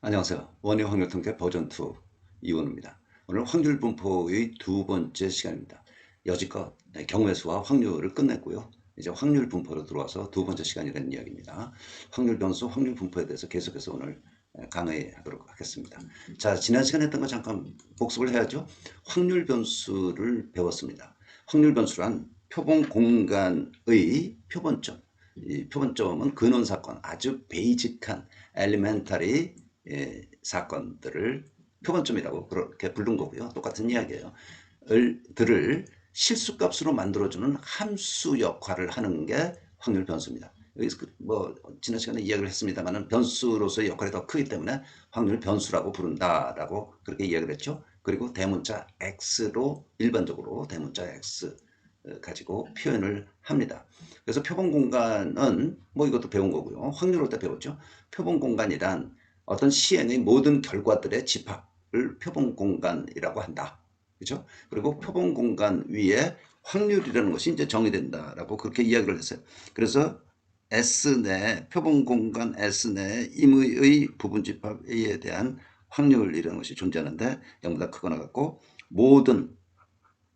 안녕하세요. 원의 확률 통계 버전 2 이원우입니다. 오늘 확률 분포의 두 번째 시간입니다. 여지껏 경우의 수와 확률을 끝냈고요. 이제 확률 분포로 들어와서 두 번째 시간이라는 이야기입니다. 확률 변수, 확률 분포에 대해서 계속해서 오늘 강의하도록 하겠습니다. 자, 지난 시간에 했던 거 잠깐 복습을 해야죠. 확률 변수를 배웠습니다. 확률 변수란 표본 공간의 표본점. 이 표본점은 근원 사건, 아주 베이직한 엘리멘터리 사건들을 표본점이라고 그렇게 부른 거고요. 똑같은 이야기예요. 들을 실수값으로 만들어주는 함수 역할을 하는 게 확률 변수입니다. 여기서 뭐 지난 시간에 이야기를 했습니다만 변수로서의 역할이 더 크기 때문에 확률 변수라고 부른다라고 그렇게 이야기를 했죠. 그리고 대문자 x로 일반적으로 대문자 x 가지고 표현을 합니다. 그래서 표본 공간은 뭐 이것도 배운 거고요. 확률 올 때 배웠죠. 표본 공간이란 어떤 시행의 모든 결과들의 집합을 표본 공간이라고 한다. 그렇죠? 그리고 표본 공간 위에 확률이라는 것이 이제 정의된다라고 그렇게 이야기를 했어요. 그래서 S 내 표본 공간 S 내 임의의 부분 집합 A에 대한 확률이라는 것이 존재하는데 0보다 크거나 같고 모든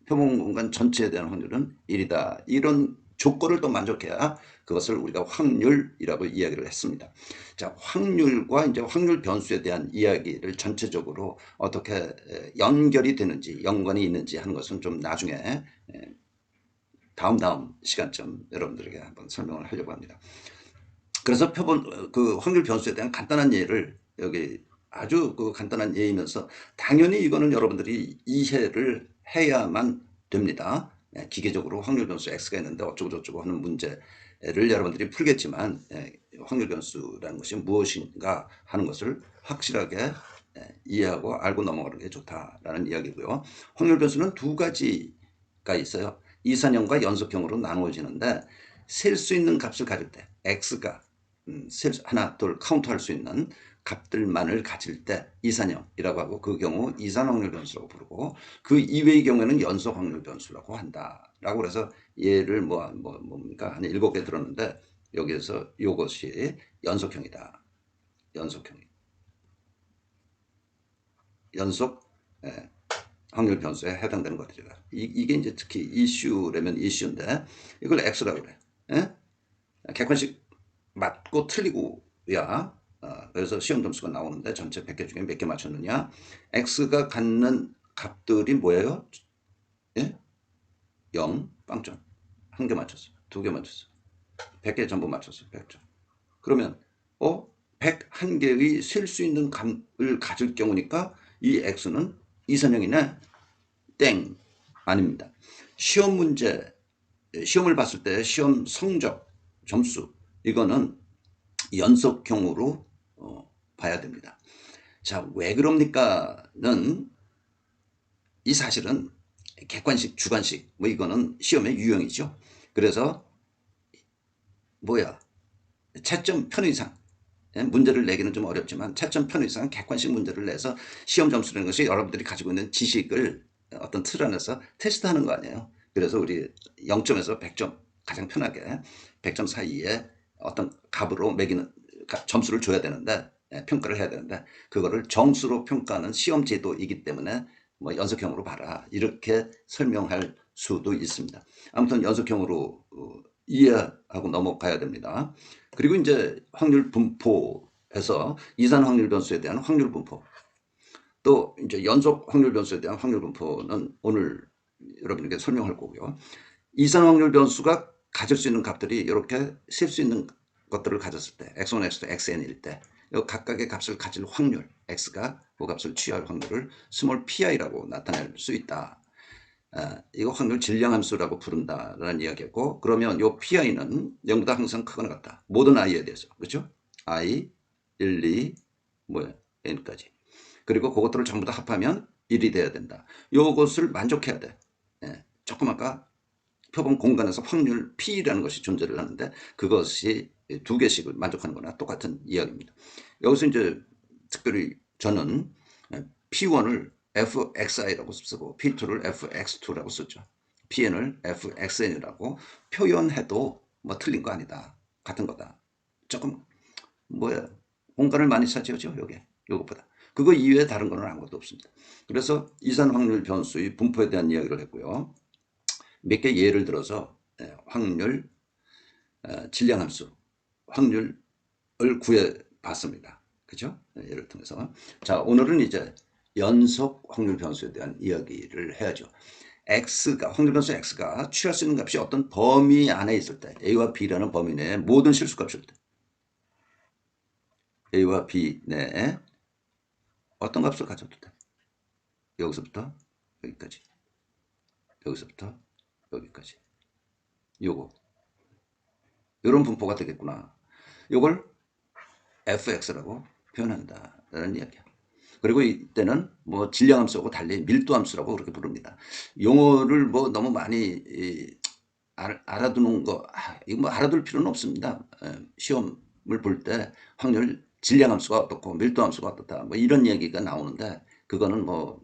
표본 공간 전체에 대한 확률은 1이다. 이런 조건을 또 만족해야 그것을 우리가 확률이라고 이야기를 했습니다. 자, 확률과 이제 확률 변수에 대한 이야기를 전체적으로 어떻게 연결이 되는지, 연관이 있는지 하는 것은 좀 나중에 다음 시간쯤 여러분들에게 한번 설명을 하려고 합니다. 그래서 그 확률 변수에 대한 간단한 예를 여기 아주 그 간단한 예이면서 당연히 이거는 여러분들이 이해를 해야만 됩니다. 기계적으로 확률 변수 x가 있는데 어쩌고 저쩌고 하는 문제를 여러분들이 풀겠지만 확률 변수라는 것이 무엇인가 하는 것을 확실하게 이해하고 알고 넘어가는 게 좋다라는 이야기고요. 확률 변수는 두 가지가 있어요. 이산형과 연속형으로 나누어지는데 셀 수 있는 값을 가질 때 x가 하나, 둘 카운트할 수 있는 값들만을 가질 때 이산형이라고 하고 그 경우 이산 확률 변수라고 부르고 그 이외의 경우에는 연속 확률 변수라고 한다라고 그래서 예를 뭡니까 한 7개 들었는데 여기에서 이것이 연속형이다. 연속 확률 변수에 해당되는 것들이다. 이게 이제 특히 이슈라면 이슈인데 이걸 x라고 그래. 객관식 맞고 틀리고야 그래서 시험 점수가 나오는데 전체 100개 중에 몇 개 맞췄느냐. x가 갖는 값들이 뭐예요? 예? 0 빵점. 한 개 맞췄어. 두 개 맞췄어. 100개 전부 맞췄어. 100점. 그러면 101개의 셀 수 있는 값을 가질 경우니까 이 x는 이선형이네. 땡. 아닙니다. 시험 문제, 시험을 봤을 때 시험 성적, 점수 이거는 연속형으로 봐야 됩니다. 자, 왜 그럽니까는 이 사실은 객관식, 주관식 뭐 이거는 시험의 유형이죠. 그래서 채점 편의상 문제를 내기는 좀 어렵지만 채점 편의상 객관식 문제를 내서 시험 점수라는 것이 여러분들이 가지고 있는 지식을 어떤 틀 안에서 테스트하는 거 아니에요. 그래서 우리 0점에서 100점 가장 편하게 100점 사이에 어떤 값으로 매기는 점수를 줘야 되는데 평가를 해야 되는데 그거를 정수로 평가하는 시험 제도이기 때문에 뭐 연속형으로 봐라 이렇게 설명할 수도 있습니다. 아무튼 연속형으로 이해하고 넘어가야 됩니다. 그리고 이제 확률 분포에서 이산 확률 변수에 대한 확률 분포 또 이제 연속 확률 변수에 대한 확률 분포는 오늘 여러분에게 설명할 거고요. 이산 확률 변수가 가질 수 있는 값들이 이렇게 셀 수 있는 것들을 가졌을 때 x1, x2, xn일 때 각각의 값을 가질 확률 x가 그 값을 취할 확률을 스몰 pi라고 나타낼 수 있다. 이거 확률 질량함수라고 부른다라는 이야기였고 그러면 요 pi는 0보다 항상 크거나 같다. 모든 i에 대해서. 그렇죠? i, 1, 2, n까지. 그리고 그것들을 전부 다 합하면 1이 돼야 된다. 요것을 만족해야 돼. 조금 아까 표본 공간에서 확률 P라는 것이 존재를 하는데 그것이 두 개씩을 만족하는 거나 똑같은 이야기입니다. 여기서 이제 특별히 저는 P1을 fxi라고 쓰고 P2를 fx2라고 쓰죠. Pn을 fxn이라고 표현해도 뭐 틀린 거 아니다. 같은 거다. 조금 공간을 많이 차지하죠, 여기. 이것보다. 그거 이외에 다른 거는 아무것도 없습니다. 그래서 이산 확률 변수의 분포에 대한 이야기를 했고요. 몇 개 예를 들어서 확률, 질량함수, 확률을 구해 봤습니다. 그죠? 예를 통해서. 자, 오늘은 이제 연속 확률 변수에 대한 이야기를 해야죠. x가, 확률 변수 x가 취할 수 있는 값이 어떤 범위 안에 있을 때, a와 b라는 범위 내에 모든 실수값일 때, a와 b 내에 어떤 값을 가져도 돼. 여기서부터 여기까지, 여기서부터 여기까지. 요거, 요런 분포가 되겠구나. 요걸 fx라고 표현한다라는 이야기야. 그리고 이때는 뭐 질량함수하고 달리 밀도함수라고 그렇게 부릅니다. 용어를 뭐 너무 많이 알아두는 거, 이거 뭐 알아둘 필요는 없습니다. 시험을 볼 때 확률 질량함수가 어떻고 밀도함수가 어떻다 뭐 이런 얘기가 나오는데 그거는 뭐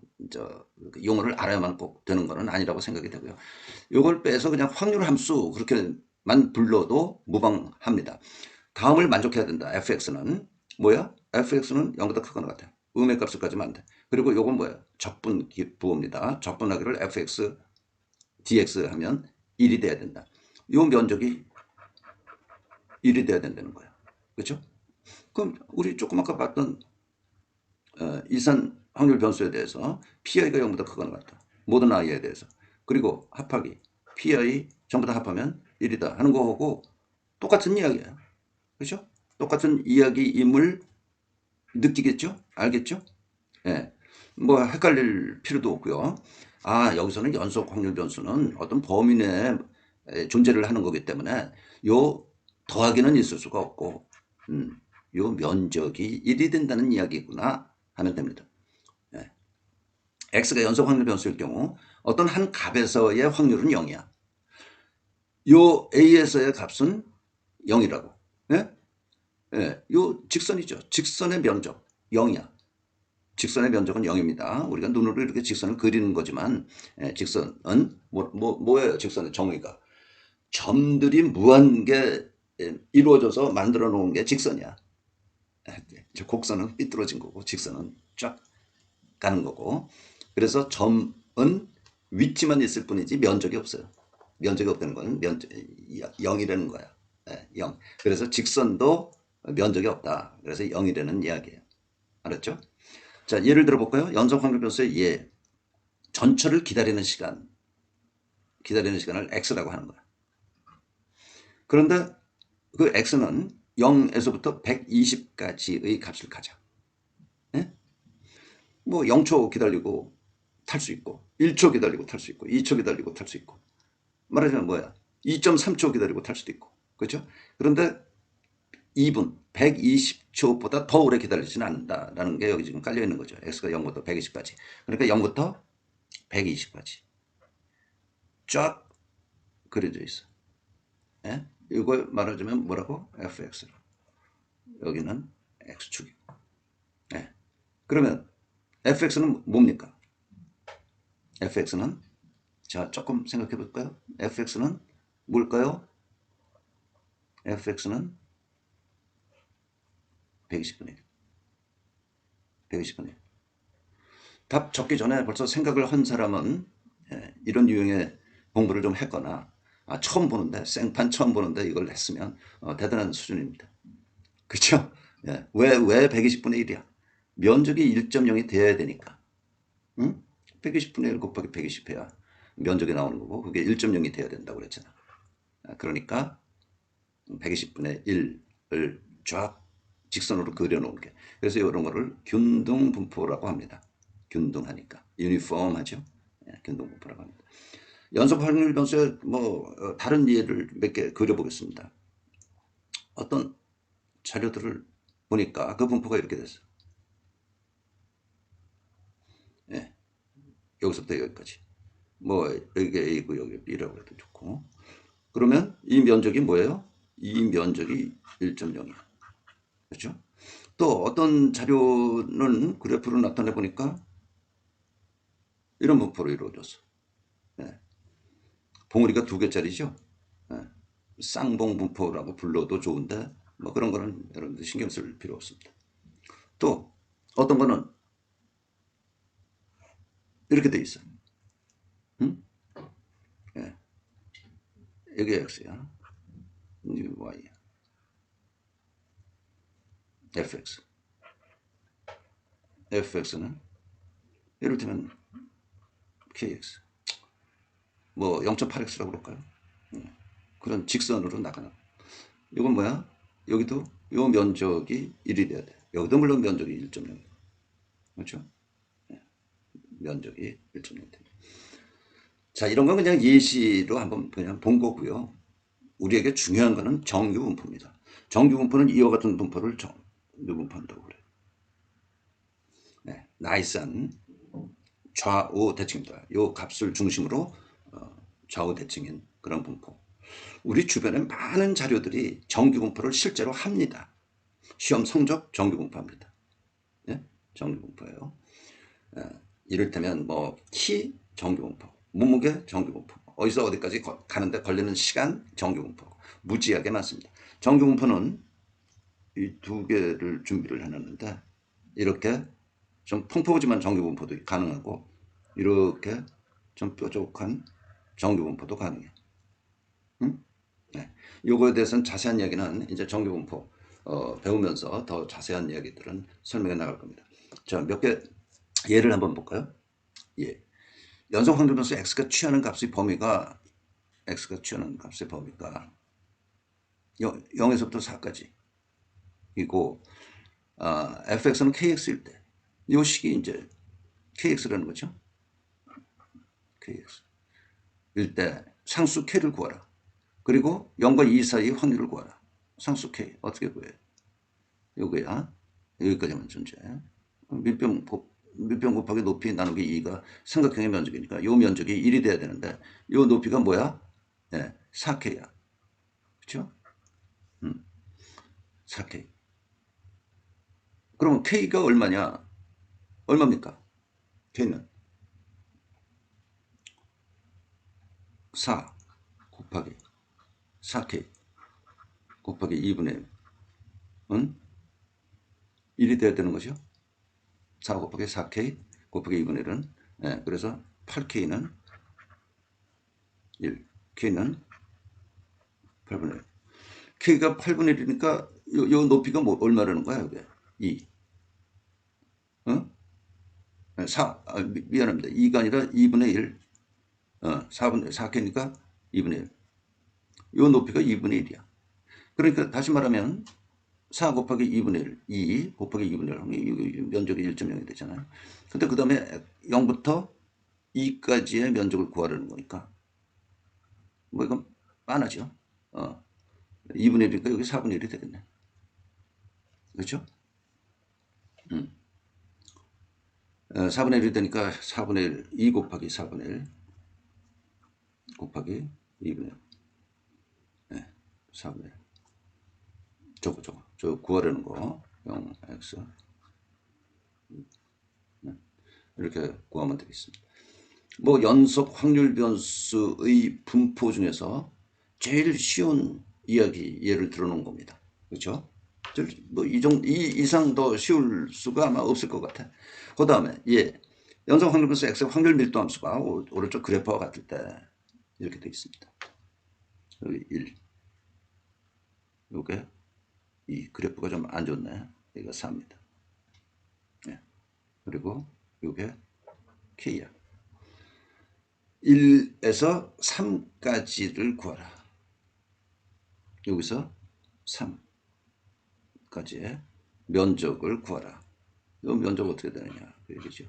용어를 알아야만 꼭 되는 거는 아니라고 생각이 되고요. 이걸 빼서 그냥 확률 함수 그렇게만 불러도 무방합니다. 다음을 만족해야 된다. fx는 뭐야? fx는 0보다 크거나 같아. 음의 값을 가지면 안 돼. 그리고 요건 뭐야? 적분 부호입니다. 적분하기를 fx dx 하면 1이 돼야 된다. 요 면적이 1이 돼야 된다는 거야. 그렇죠? 그럼 우리 조금 아까 봤던 이산 확률 변수에 대해서 pi가 0보다 크거나 같다. 모든 i에 대해서. 그리고 합하기 pi 전부 다 합하면 1이다 하는 거하고 똑같은 이야기야. 그렇죠? 똑같은 이야기임을 느끼겠죠? 알겠죠? 예. 뭐 헷갈릴 필요도 없고요. 아, 여기서는 연속 확률 변수는 어떤 범위 내에 존재를 하는 거기 때문에 요 더하기는 있을 수가 없고 요 면적이 1이 된다는 이야기구나 하면 됩니다. 예. x가 연속 확률 변수일 경우 어떤 한 값에서의 확률은 0이야. 요 a에서의 값은 0이라고. 예? 예, 요 직선이죠. 직선의 면적 0이야. 직선의 면적은 0입니다. 우리가 눈으로 이렇게 직선을 그리는 거지만 직선은 뭐예요? 직선의 정의가 점들이 무한게 이루어져서 만들어 놓은 게 직선이야. 곡선은 삐뚤어진 거고 직선은 쫙 가는 거고 그래서 점은 위치만 있을 뿐이지 면적이 없어요. 면적이 없다는 건 0이라는 거야. 0. 그래서 직선도 면적이 없다. 그래서 0이라는 이야기예요. 알았죠? 자, 예를 들어 볼까요? 연속 확률 변수의 예. 전철을 기다리는 시간을 x라고 하는 거야. 그런데 그 x는 0에서부터 120까지의 값을 가져. 예? 뭐 0초 기다리고 탈 수 있고 1초 기다리고 탈 수 있고 2초 기다리고 탈 수 있고 말하자면 뭐야? 2.3초 기다리고 탈 수도 있고 그렇죠? 그런데 2분 120초보다 더 오래 기다리지는 않는다라는 게 여기 지금 깔려 있는 거죠. x가 0부터 120까지. 그러니까 0부터 120까지 쫙 그려져 있어. 예? 이걸 말하자면 뭐라고? fx. 여기는 x축이고. 예. 그러면 fx는 뭡니까? fx는 자 조금 생각해 볼까요? fx는 뭘까요? fx는 120분의 1. 120분의 1. 답 적기 전에 벌써 생각을 한 사람은 이런 유형의 공부를 좀 했거나 처음 보는데 생판 처음 보는데 이걸 했으면 대단한 수준입니다. 그렇죠? 예. 왜 120분의 1이야? 면적이 1.0이 돼야 되니까. 응? 120분의 1 곱하기 120 해야 면적이 나오는 거고 그게 1.0이 돼야 된다고 그랬잖아. 그러니까 120분의 1을 쫙 직선으로 그려놓은 게. 그래서 이런 거를 균등분포라고 합니다. 균등하니까. 유니폼하죠. 균등분포라고 합니다. 연속 확률 변수의 다른 예를 몇 개 그려보겠습니다. 어떤 자료들을 보니까 그 분포가 이렇게 됐어요. 예, 여기서부터 여기까지. 뭐 여기 A고 여기 B라고 해도 좋고. 그러면 이 면적이 뭐예요? 이 면적이 1.0이야. 그렇죠? 또 어떤 자료는 그래프로 나타내 보니까 이런 분포로 이루어졌어. 예. 봉우리가 2개짜리죠. 예. 쌍봉 분포라고 불러도 좋은데 뭐 그런 거는 여러분들 신경 쓸 필요 없습니다. 또 어떤 거는 이렇게 돼 있어. 응? 예. 여기 x야. 이 y. fx. fx는 예를 들면 kx. 뭐 0.8x라고 그럴까요? 그런 직선으로 나가는. 이건 뭐야? 여기도 요 면적이 1이 돼야 돼. 여기도 물론 면적이 1.0. 그렇죠? 면적이 1.0. 자, 이런 건 그냥 예시로 한번 그냥 본 거고요. 우리에게 중요한 거는 정규 분포입니다. 정규 분포는 이와 같은 분포를 정규 분포한다고 그래요. 네, 나이스한 좌우 대칭입니다. 이 값을 중심으로 좌우 대칭인 그런 분포. 우리 주변에 많은 자료들이 정규 분포를 실제로 합니다. 시험 성적 정규 분포합니다. 예? 정규 분포예요. 이를테면 뭐 키 정규 분포, 몸무게 정규 분포, 어디서 어디까지 가는데 걸리는 시간 정규 분포, 무지하게 많습니다. 정규 분포는 이 두 개를 준비를 해놨는데 이렇게 좀 풍부하지만 정규 분포도 가능하고 이렇게 좀 뾰족한 정규 분포도 가능해. 응? 네. 요거에 대해서는 자세한 이야기는 이제 정규 분포 배우면서 더 자세한 이야기들은 설명해 나갈 겁니다. 자, 몇 개 예를 한번 볼까요? 예. 연속 확률변수 x가 취하는 값의 범위가 x가 취하는 값의 범위가 0에서부터 4까지 이고 fx는 kx일 때 이 식이 이제 kx라는 거죠. kx일 때 상수 k를 구하라. 그리고 0과 2 사이의 확률을 구하라. 상수 k 어떻게 구해요? 요거야. 여기까지만 존재. 밀병 곱하기 높이 나누기 2가 삼각형의 면적이니까 요 면적이 1이 돼야 되는데 요 높이가 뭐야? 네, 4k야. 그렇죠? 4k. 그러면 k가 얼마냐? 얼마입니까? k는 4 곱하기 4k 곱하기 2분의 1은 1이 돼야 되는 거죠. 4 곱하기 4k 곱하기 2분의 1은 네, 그래서 8k는 1, k는 8분의 1. k가 8분의 1이니까 요 높이가 뭐 얼마라는 거야, 이게? 2. 어? 4. 미안합니다. 2가 아니라 2분의 1. 4분의 4k니까 2분의 1. 요 높이가 2분의 1이야. 그러니까 다시 말하면 4 곱하기 2분의 1, 2 곱하기 2분의 1, 면적이 1.0이 되잖아요. 근데 그 다음에 0부터 2까지의 면적을 구하려는 거니까 뭐 이건 빤하죠. 2분의 1이니까 여기 4분의 1이 되겠네. 그렇죠? 4분의 1이 되니까 4분의 1, 2 곱하기 4분의 1 곱하기 2분의 1. 네, 4분의 1. 저 구하려는 거 0x 이렇게 구하면 되겠습니다. 뭐 연속 확률 변수의 분포 중에서 제일 쉬운 이야기 예를 들어놓은 겁니다. 그렇죠? 뭐이 이상 더 쉬울 수가 아마 없을 것 같아. 그 다음에 연속 확률 변수 x 확률 밀도 함수가 오른쪽 그래프와 같을 때 이렇게 되어 있습니다. 여기 1. 요게 이 그래프가 좀 안 좋네. 여기가 4입니다. 네. 그리고 요게 k야. 1에서 3까지를 구하라. 여기서 3까지의 면적을 구하라. 이 면적 어떻게 되느냐 그 얘기죠.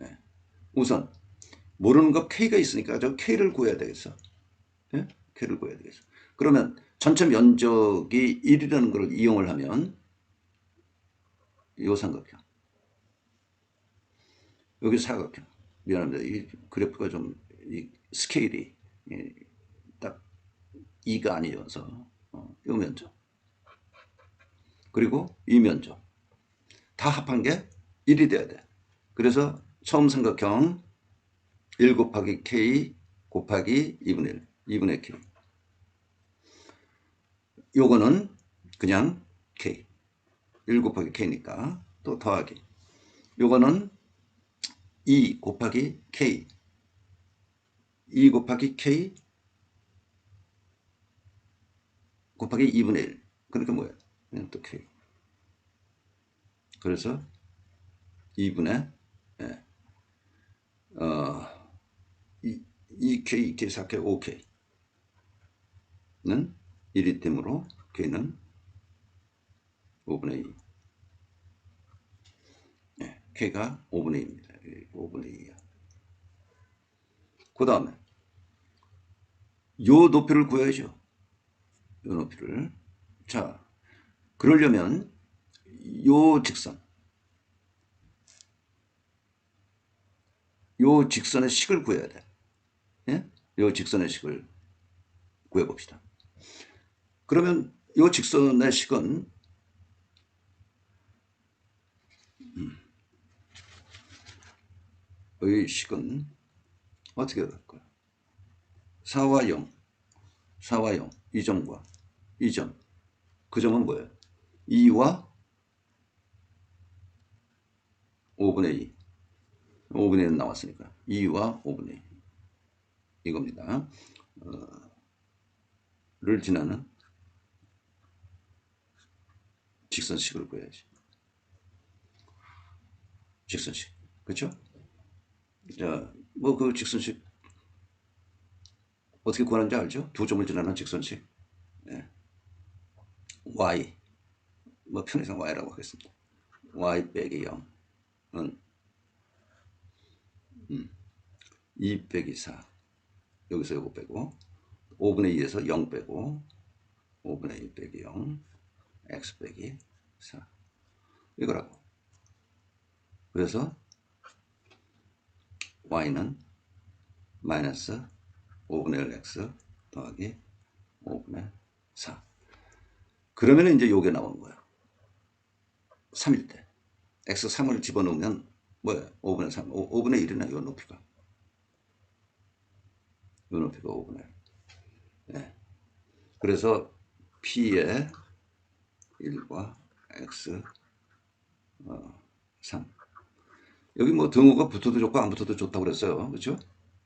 네. 우선 모르는 거 k가 있으니까 저 k를 구해야 되겠어. 네? k를 구해야 되겠어. 그러면 전체 면적이 1이라는 걸 이용을 하면 이 삼각형 여기 사각형 미안합니다. 이 그래프가 좀 이 스케일이 딱 2가 아니어서 이 면적 그리고 이 면적 다 합한 게 1이 돼야 돼. 그래서 처음 삼각형 1 곱하기 k 곱하기 2분의 1, 2분의 k. 요거는 그냥 k. 1 곱하기 K니까 또 더하기. 요거는 2 곱하기 K. 2 곱하기 K 곱하기 2분의 1. 그러니까 뭐예요? 그냥 또 K. 그래서 2분의 예, 2K, 2K, 4K, 5K는 1이 되므로 K는 5분의 2. 예, K가 5분의 2입니다. 5분의 2야. 그 다음에 요 높이를 구해야죠. 요 높이를. 자, 그러려면 요 직선, 요 직선의 식을 구해야 돼. 예? 요 직선의 식을 구해봅시다. 그러면 요 직선의 식은 의 식은 어떻게 될까요? 4와 0, 4와 0, 이 점과 이 점. 그 점은 뭐예요? 2와 5분의 2. 5분의 1은 나왔으니까 2와 5분의 2 이겁니다. 를 지나는 직선식을 구해야지. 직선식. 그렇죠? 자, 뭐 그 직선식 어떻게 구하는지 알죠? 두 점을 지나는 직선식. 예. y. 뭐 편의상 y라고 하겠습니다. y 빼기 0은 2 빼기 4. 여기서 이거 빼고 5분의 2에서 0 빼고 5분의 2 빼기 0 x 빼기 4 이거라고. 그래서 y는 마이너스 5분의 1 x 더하기 5분의 4. 그러면 이제 요게 나오는 거야. 3일 때 x 3을 집어넣으면 뭐야? 5분의 3, 5분의 1이나 요 높이가. 요 높이가 5분의 1. 네. 그래서 p의 1과 x 3. 여기 뭐 등호가 붙어도 좋고 안 붙어도 좋다고 그랬어요. 그렇죠?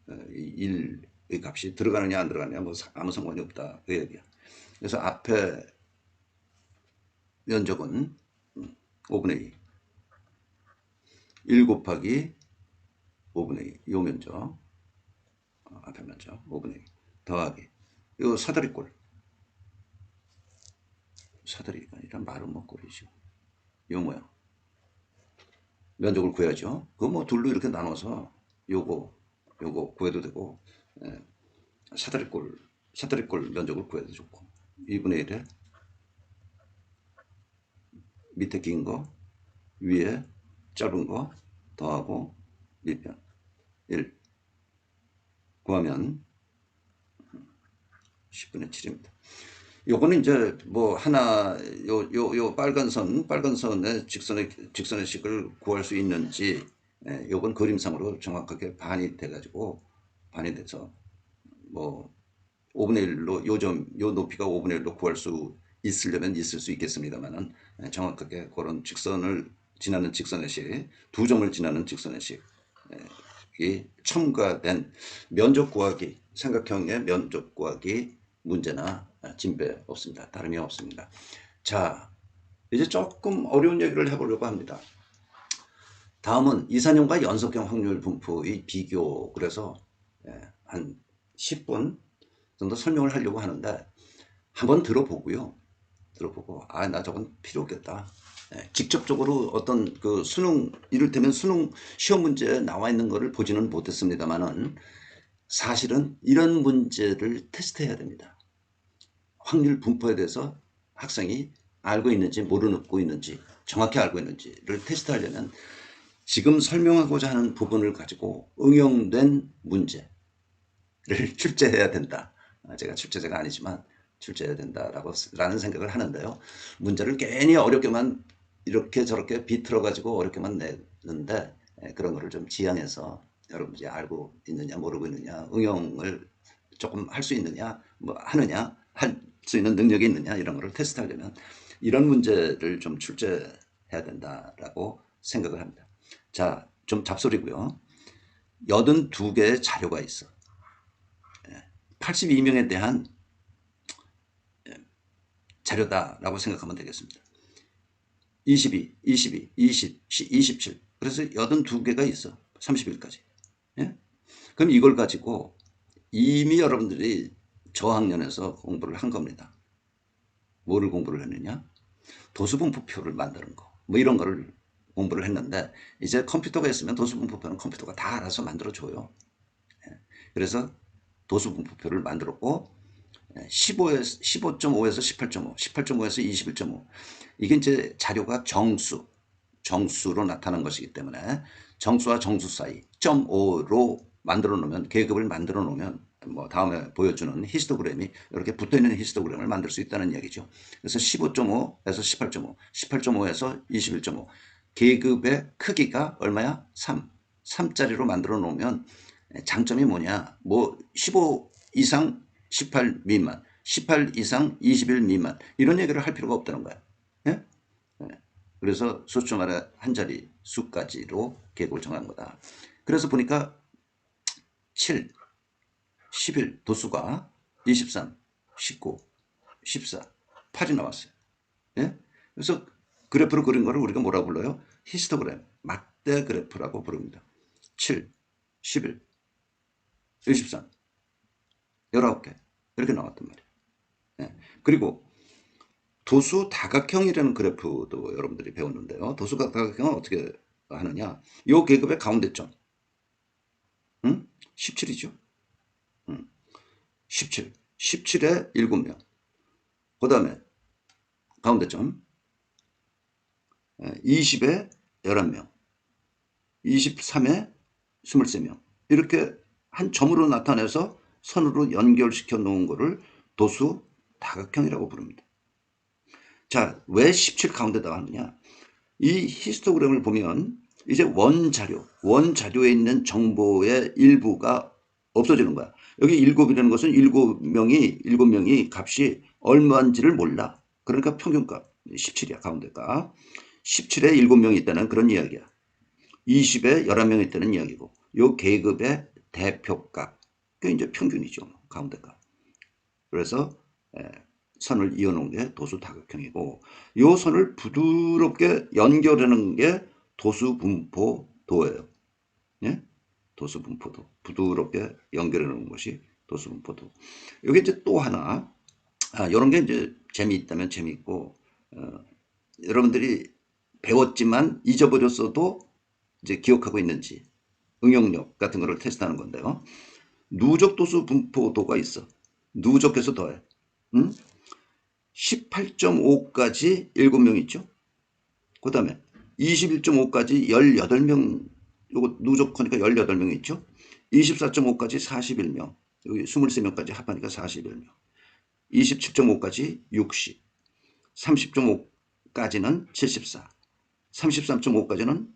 1의 값이 들어가느냐 안 들어가느냐 뭐 아무 상관이 없다. 그 얘기야. 그래서 앞에 면적은 5분의 2. 1 곱하기 5분의 2. 요 면적. 앞에 면적 5분의 2. 더하기. 요 사다리꼴. 사다리가 아니라 말은 먹거리죠. 요 모양. 면적을 구해야죠. 그거 뭐 둘로 이렇게 나눠서 요거 구해도 되고 예, 사다리꼴 면적을 구해도 좋고 2분의 1에 밑에 긴 거 위에 짧은 거 더하고 밑변 1 구하면 10분의 7입니다. 요거는 이제 뭐 하나 요 빨간 선의 직선의 식을 구할 수 있는지 요건 그림상으로 정확하게 반이 돼서 뭐 5분의 1로 요 높이가 5분의 1로 구할 수 있으려면 있을 수 있겠습니다만은 정확하게 그런 직선을 지나는 직선의 식, 두 점을 지나는 직선의 식이 첨가된 면적 구하기, 삼각형의 면적 구하기 문제나 진배 없습니다. 다름이 없습니다. 자, 이제 조금 어려운 얘기를 해보려고 합니다. 다음은 이산형과 연속형 확률 분포의 비교. 그래서 한 10분 정도 설명을 하려고 하는데 한번 들어보고 나 저건 필요 없겠다. 직접적으로 어떤 그 수능 이를테면 수능 시험 문제에 나와 있는 거를 보지는 못했습니다만은 사실은 이런 문제를 테스트해야 됩니다. 확률 분포에 대해서 학생이 알고 있는지 모르고 있는지 정확히 알고 있는지를 테스트하려면 지금 설명하고자 하는 부분을 가지고 응용된 문제를 출제해야 된다. 제가 출제자가 아니지만 출제해야 된다라는 생각을 하는데요. 문제를 괜히 어렵게만 이렇게 저렇게 비틀어 가지고 어렵게만 내는데 그런 거를 좀 지양해서 여러분들이 알고 있느냐 모르고 있느냐 응용을 조금 할 수 있느냐 뭐 하느냐 할 수 있는 능력이 있느냐 이런 거를 테스트하려면 이런 문제를 좀 출제해야 된다라고 생각을 합니다. 자, 좀 잡소리고요. 82개의 자료가 있어. 82명에 대한 자료다라고 생각하면 되겠습니다. 22, 22, 20, 27. 그래서 82개가 있어. 30일까지. 예? 그럼 이걸 가지고 이미 여러분들이 저학년에서 공부를 한 겁니다. 뭐를 공부를 했느냐? 도수분포표를 만드는 거. 뭐 이런 거를 공부를 했는데 이제 컴퓨터가 있으면 도수분포표는 컴퓨터가 다 알아서 만들어줘요. 그래서 도수분포표를 만들었고 15.5에서 18.5, 18.5에서 21.5 이게 이제 자료가 정수로 나타난 것이기 때문에 정수와 정수 사이 0.5로 만들어 놓으면 계급을 만들어 놓으면 뭐 다음에 보여주는 히스토그램이 이렇게 붙어 있는 히스토그램을 만들 수 있다는 이야기죠. 그래서 15.5에서 18.5, 18.5에서 21.5 계급의 크기가 얼마야? 3짜리로 만들어 놓으면 장점이 뭐냐? 뭐 15 이상 18 미만, 18 이상 21 미만 이런 얘기를 할 필요가 없다는 거야. 예? 그래서 소수점알의 한 자리 수까지로 계급을 정한 거다. 그래서 보니까 7, 11 도수가 23, 19, 14, 8이 나왔어요. 예? 그래서 그래프로 그린 거를 우리가 뭐라고 불러요? 히스토그램, 막대 그래프라고 부릅니다. 7, 11, 23, 19개 이렇게 나왔단 말이에요. 예. 그리고 도수 다각형이라는 그래프도 여러분들이 배웠는데요. 도수 다각형은 어떻게 하느냐? 요 계급의 가운데점, 17이죠. 17, 17에 7명. 그 다음에 가운데점, 20에 11명, 23에 23명. 이렇게 한 점으로 나타내서 선으로 연결시켜 놓은 거를 도수 다각형이라고 부릅니다. 자, 왜 17 가운데다가 하느냐? 이 히스토그램을 보면 이제 원자료에 있는 정보의 일부가 없어지는 거야. 여기 7이라는 것은 7명이 값이 얼마인지를 몰라. 그러니까 평균값 17이야, 가운데가. 17에 7명이 있다는 그런 이야기야. 20에 11명이 있다는 이야기고, 요 계급의 대표값, 그게 이제 평균이죠, 가운데값. 그래서 선을 이어놓은 게 도수 다각형이고, 이 선을 부드럽게 연결하는 게 도수분포도예요. 예? 도수분포도. 부드럽게 연결하는 것이 도수분포도. 여기 이제 또 하나, 이런 게 이제 재미있다면 재미있고, 여러분들이 배웠지만 잊어버렸어도 이제 기억하고 있는지 응용력 같은 거를 테스트하는 건데요. 누적 도수 분포도가 있어. 누적해서 더해. 18.5까지 7명 있죠. 그 다음에 21.5까지 18명, 요거 누적하니까 18명 있죠. 24.5까지 41명, 여기 23명까지 합하니까 41명. 27.5까지 60, 30.5까지는 74, 33.5까지는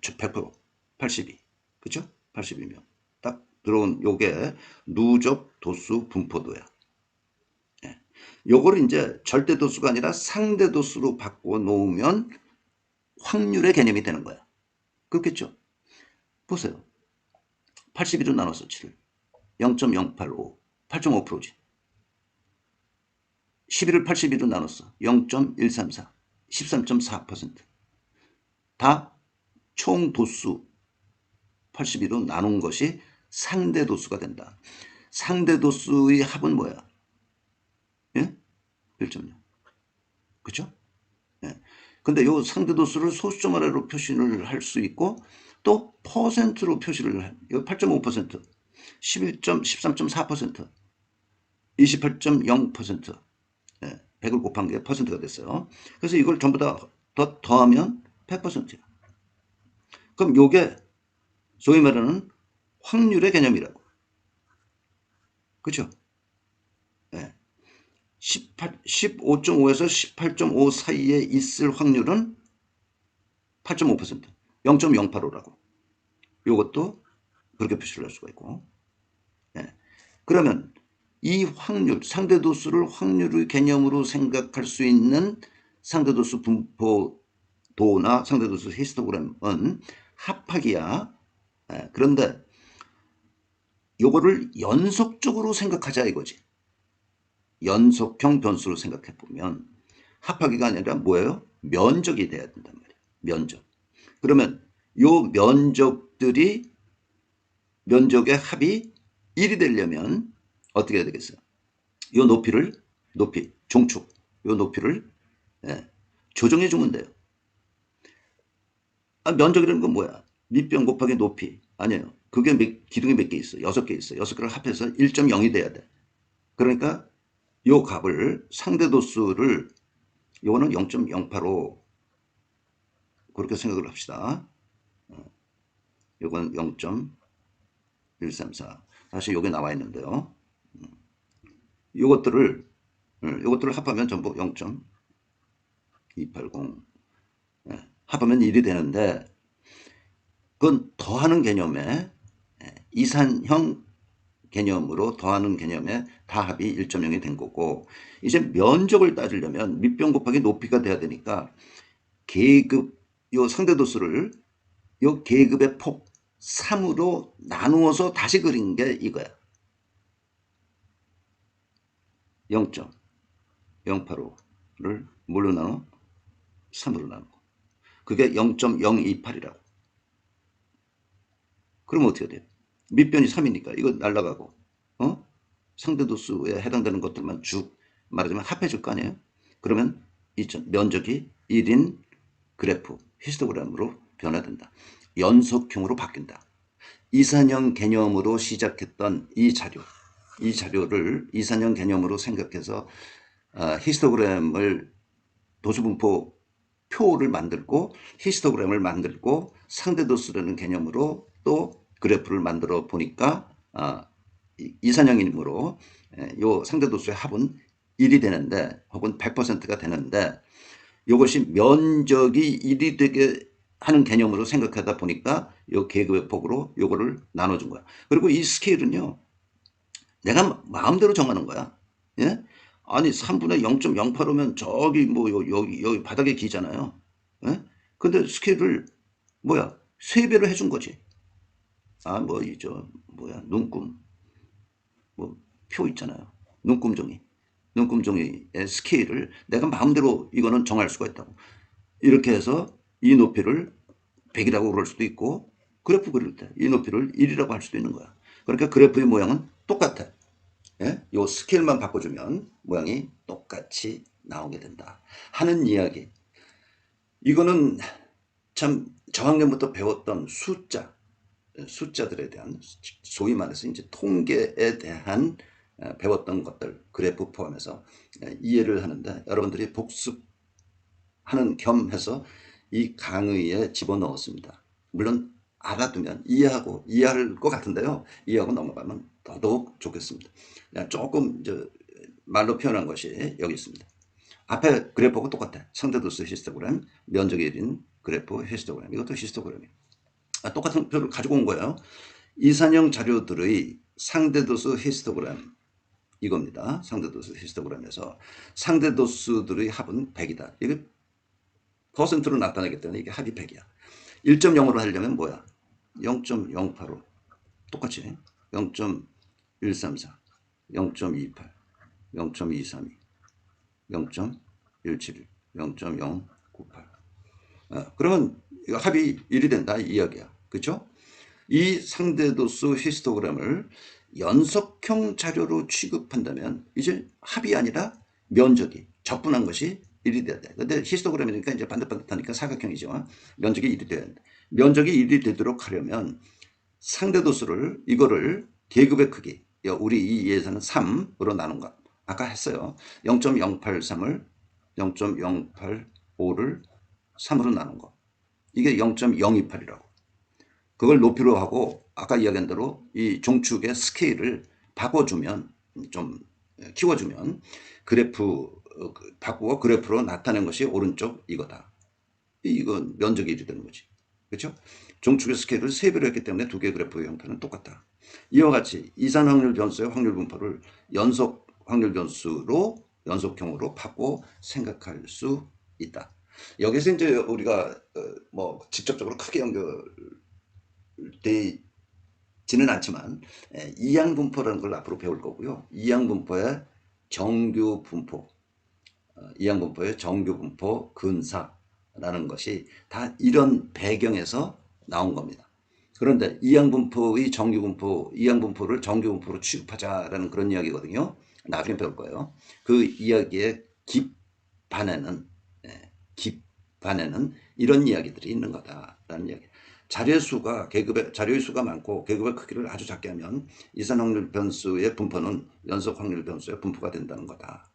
100%, 82. 그쵸? 82명. 딱 들어온 요게 누적 도수 분포도야. 예. 요거를 이제 절대 도수가 아니라 상대 도수로 바꿔 놓으면 확률의 개념이 되는 거야. 그렇겠죠? 보세요. 82로 나눠서 7. 0.085. 8.5%지. 11을 82로 나눴어. 0.134. 13.4%. 다 총 도수 82로 나눈 것이 상대 도수가 된다. 상대 도수의 합은 뭐야? 예? 1.0. 그쵸? 예. 근데 요 상대 도수를 소수점 아래로 표시를 할 수 있고 또 퍼센트로 표시를 해. 요 8.5%, 13.4%, 28.0%. 예. 100을 곱한 게 퍼센트가 됐어요. 그래서 이걸 전부 다 더하면 100%야. 그럼 요게 소위 말하는 확률의 개념이라고. 그죠? 예. 15.5에서 18.5 사이에 있을 확률은 8.5%, 0.085라고. 이것도 그렇게 표시를 할 수가 있고. 예. 그러면 이 확률, 상대 도수를 확률의 개념으로 생각할 수 있는 상대도수 분포도나 상대도수 히스토그램은 합학이야. 그런데 요거를 연속적으로 생각하자 이거지. 연속형 변수로 생각해 보면 합하기가 아니라 뭐예요? 면적이 돼야 된단 말이에요. 면적. 그러면 요 면적의 합이 1이 되려면 어떻게 해야 되겠어요? 요 높이, 종축, 요 높이를 조정해 주면 돼요. 면적이라는 건 뭐야? 밑변 곱하기 높이. 아니에요. 그게 기둥이 몇 개 있어? 6개 있어. 6개를 합해서 1.0이 돼야 돼. 그러니까 요 값을 상대도수를 요거는 0.085 그렇게 생각을 합시다. 요건 0.134 사실 요게 나와 있는데요. 요것들을 합하면 전부 0.280 합하면 1이 되는데 그건 더하는 개념에 이산형 개념으로 더하는 개념에 다 합이 1.0이 된 거고 이제 면적을 따지려면 밑변 곱하기 높이가 돼야 되니까 계급 요 상대도수를 요 계급의 폭 3으로 나누어서 다시 그린 게 이거야. 0.085를 뭘로 나눠? 3으로 나누고 그게 0.028이라고. 그러면 어떻게 돼요? 밑변이 3이니까 이거 날라가고 상대도수에 해당되는 것들만 쭉 말하자면 합해줄 거 아니에요? 그러면 면적이 1인 그래프 히스토그램으로 변화된다. 연속형으로 바뀐다. 이산형 개념으로 시작했던 이 자료를 이산형 개념으로 생각해서 히스토그램을 도수분포 표를 만들고 히스토그램을 만들고 상대도수라는 개념으로 또 그래프를 만들어 보니까 이산형이므로 요 상대도수의 합은 1이 되는데 혹은 100%가 되는데 이것이 면적이 1이 되게 하는 개념으로 생각하다 보니까 요 계급의 폭으로 요거를 나눠준 거야. 그리고 이 스케일은요. 내가 마음대로 정하는 거야. 예? 아니 3분의 0.085면 저기 뭐 여기 바닥에 기잖아요. 예? 근데 스케일을 뭐야? 3배로 해준 거지. 뭐 눈금 뭐 표 있잖아요. 눈금종이의 스케일을 내가 마음대로 이거는 정할 수가 있다고. 이렇게 해서 이 높이를 100이라고 그럴 수도 있고 그래프 그릴 때 이 높이를 1이라고 할 수도 있는 거야. 그러니까 그래프의 모양은 똑같아. 예? 요 스케일만 바꿔주면 모양이 똑같이 나오게 된다 하는 이야기. 이거는 참 저학년부터 배웠던 숫자들에 대한 소위 말해서 이제 통계에 대한 배웠던 것들 그래프 포함해서 이해를 하는데 여러분들이 복습하는 겸 해서 이 강의에 집어넣었습니다. 물론 알아두면 이해할 것 같은데요. 이해하고 넘어가면 더더욱 좋겠습니다. 조금 말로 표현한 것이 여기 있습니다. 앞에 그래프하고 똑같아. 상대도수 히스토그램, 면적의 1인 그래프 히스토그램. 이것도 히스토그램이에요. 똑같은 표를 가지고 온 거예요. 이산형 자료들의 상대도수 히스토그램 이겁니다. 상대도수 히스토그램에서 상대도수들의 합은 100이다. 이게 퍼센트로 나타나기 때문에 이게 합이 100이야. 1.0으로 하려면 뭐야? 0.085 똑같이 0.134 0.28 0.232 0.171 0.098 그러면 합이 1이 된다 이 이야기야. 그렇죠? 이 상대도수 히스토그램을 연속형 자료로 취급한다면 이제 합이 아니라 면적이 적분한 것이 1이 돼야 돼. 근데 히스토그램이니까 이제 반듯반듯하니까 사각형이죠. 면적이 1이 돼야 돼. 면적이 1이 되도록 하려면 상대도수를 이거를 계급의 크기 우리 이 예에서는 3으로 나눈 것 아까 했어요. 0.083을 0.085를 3으로 나눈 거 이게 0.028이라고. 그걸 높이로 하고 아까 이야기한 대로 이 종축의 스케일을 바꿔주면 좀 키워주면 그래프 바꾸고 그래프로 나타낸 것이 오른쪽 이거다. 이건 면적이 1이 되는 거지. 그렇죠? 종축의 스케일을 3배로 했기 때문에 두 개의 그래프의 형태는 똑같다. 이와 같이 이산 확률 변수의 확률 분포를 연속 확률 변수로 연속형으로 바꿔 생각할 수 있다. 여기서 이제 우리가 뭐 직접적으로 크게 연결되지는 않지만 이항분포라는 걸 앞으로 배울 거고요. 이항분포의 정규분포, 이항분포의 정규분포 근사라는 것이 다 이런 배경에서 나온 겁니다. 그런데 이항분포의 정규분포, 이항분포를 정규분포로 취급하자라는 그런 이야기거든요. 나중에 배울 거예요. 그 이야기의 깊반에는 깊반에는 이런 이야기들이 있는 거다라는 이야기. 계급의 자료의 수가 많고 계급의 크기를 아주 작게 하면 이산 확률 변수의 분포는 연속 확률 변수의 분포가 된다는 거다.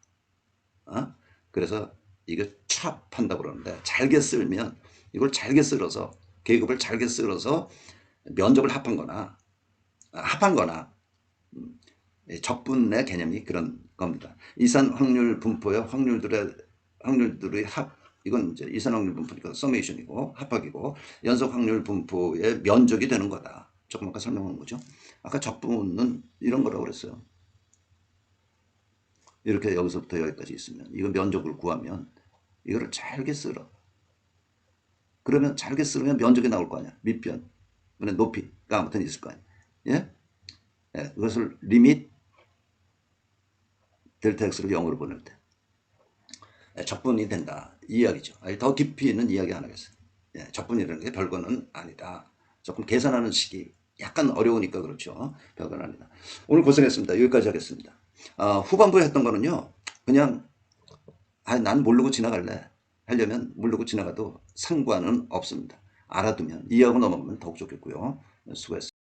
그래서 이거 찹한다고 그러는데 잘게 쓸면 이걸 잘게 쓸어서 계급을 잘게 쓸어서 면적을 합한 거나 적분의 개념이 그런 겁니다. 이산 확률 분포의 확률들의 합, 이건 이제 이산 확률 분포니까 서메이션이고 합학이고 연속 확률 분포의 면적이 되는 거다. 조금 아까 설명한 거죠. 아까 적분은 이런 거라고 그랬어요. 이렇게 여기서부터 여기까지 있으면 이거 면적을 구하면 이거를 잘게 쓸어. 그러면 잘게 쓰면 면적이 나올 거 아니야. 밑변, 높이가 아무튼 있을 거 아니야. 예? 예, 그것을 리밋 델타 x를 0으로 보낼 때 적분이 된다 이 이야기죠. 더 깊이 있는 이야기 안 하겠어요. 예, 적분이라는 게 별거는 아니다. 조금 계산하는 식이 약간 어려우니까 그렇죠. 별거는 아니다. 오늘 고생했습니다. 여기까지 하겠습니다. 후반부에 했던 거는요. 그냥 난 모르고 지나갈래 하려면 모르고 지나가도 상관은 없습니다. 알아두면 이해하고 넘어가면 더욱 좋겠고요. 수고했습니다.